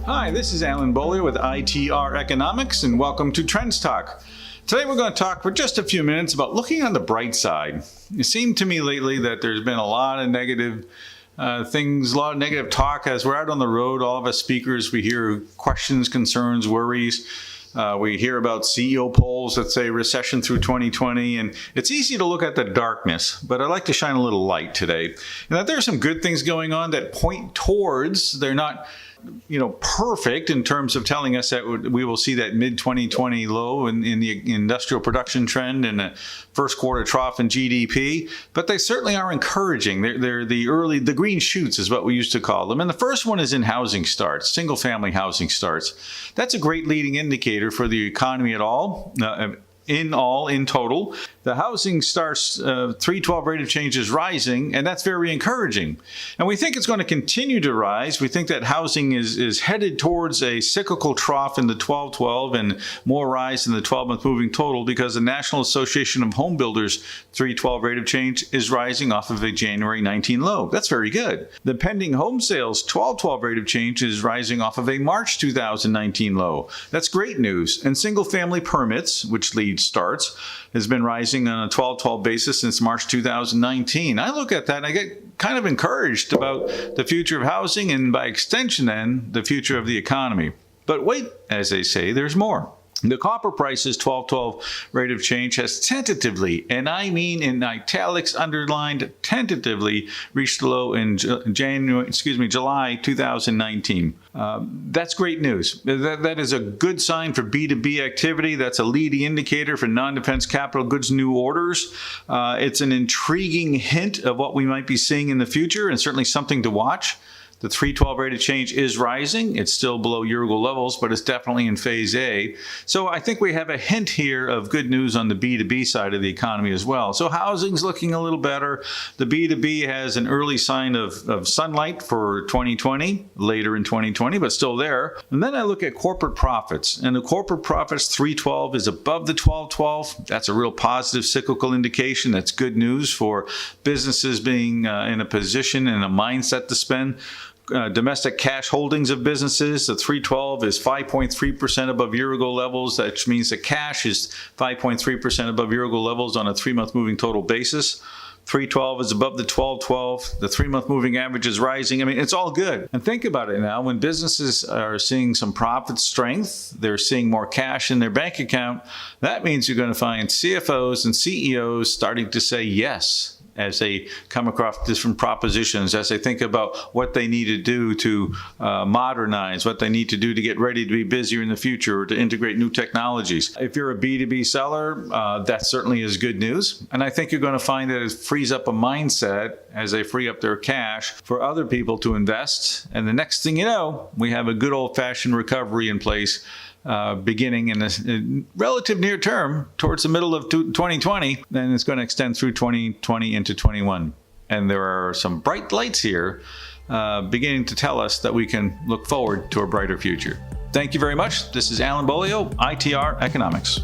Hi, this is Alan Beaulieu with ITR Economics, and welcome to Trends Talk. Today we're going to talk for just a few minutes about looking on the bright side. It seemed to me lately that there's been a lot of negative things, a lot of negative talk as we're out on the road. All of us speakers, we hear questions, concerns, worries. We hear about CEO polls that say recession through 2020, and it's easy to look at the darkness, but I'd like to shine a little light today. And that there are some good things going on that point towards, they're not perfect in terms of telling us that we will see that mid-2020 low in the industrial production trend and a first quarter trough in GDP, but they certainly are encouraging. They're the green shoots is what we used to call them. And the first one is in housing starts, single-family housing starts. That's a great leading indicator for the economy at all. In total, the housing starts 312 rate of change is rising, and that's very encouraging. And we think it's going to continue to rise. We think that housing is headed towards a cyclical trough in the 1212 and more rise in the 12-month moving total because the National Association of Home Builders 312 rate of change is rising off of a January 19 low. That's very good. The pending home sales 1212 rate of change is rising off of a March 2019 low. That's great news. And single-family permits, which lead starts, has been rising on a 12-12 basis since March 2019. I look at that and I get kind of encouraged about the future of housing and by extension then the future of the economy. But wait, as they say, there's more. The copper price's 1212 rate of change has tentatively, and I mean in italics underlined, tentatively reached the low in July 2019. That's great news. That is a good sign for B2B activity. That's a leading indicator for non-defense capital goods new orders. It's an intriguing hint of what we might be seeing in the future and certainly something to watch. The 312 rate of change is rising. It's still below year-ago levels, but it's definitely in phase A. So I think we have a hint here of good news on the B2B side of the economy as well. So housing's looking a little better. The B2B has an early sign of sunlight for 2020, later in 2020, but still there. And then I look at corporate profits, and the corporate profits 312 is above the 1212. That's a real positive cyclical indication. That's good news for businesses being in a position and a mindset to spend. Domestic cash holdings of businesses, the 312 is 5.3% above year-ago levels. That means the cash is 5.3% above year-ago levels on a 3-month moving total basis. 312 is above the 1212. The 3-month moving average is rising. I mean, it's all good. And think about it now. When businesses are seeing some profit strength, they're seeing more cash in their bank account, that means you're going to find CFOs and CEOs starting to say yes as they come across different propositions, as they think about what they need to do to modernize, what they need to do to get ready to be busier in the future or to integrate new technologies. If you're a B2B seller, that certainly is good news. And I think you're going to find that it frees up a mindset as they free up their cash for other people to invest. And the next thing you know, we have a good old-fashioned recovery in place beginning in the relative near term towards the middle of 2020, then it's going to extend through 2020 into 21. And there are some bright lights here beginning to tell us that we can look forward to a brighter future. Thank you very much. This is Alan Beaulieu, ITR Economics.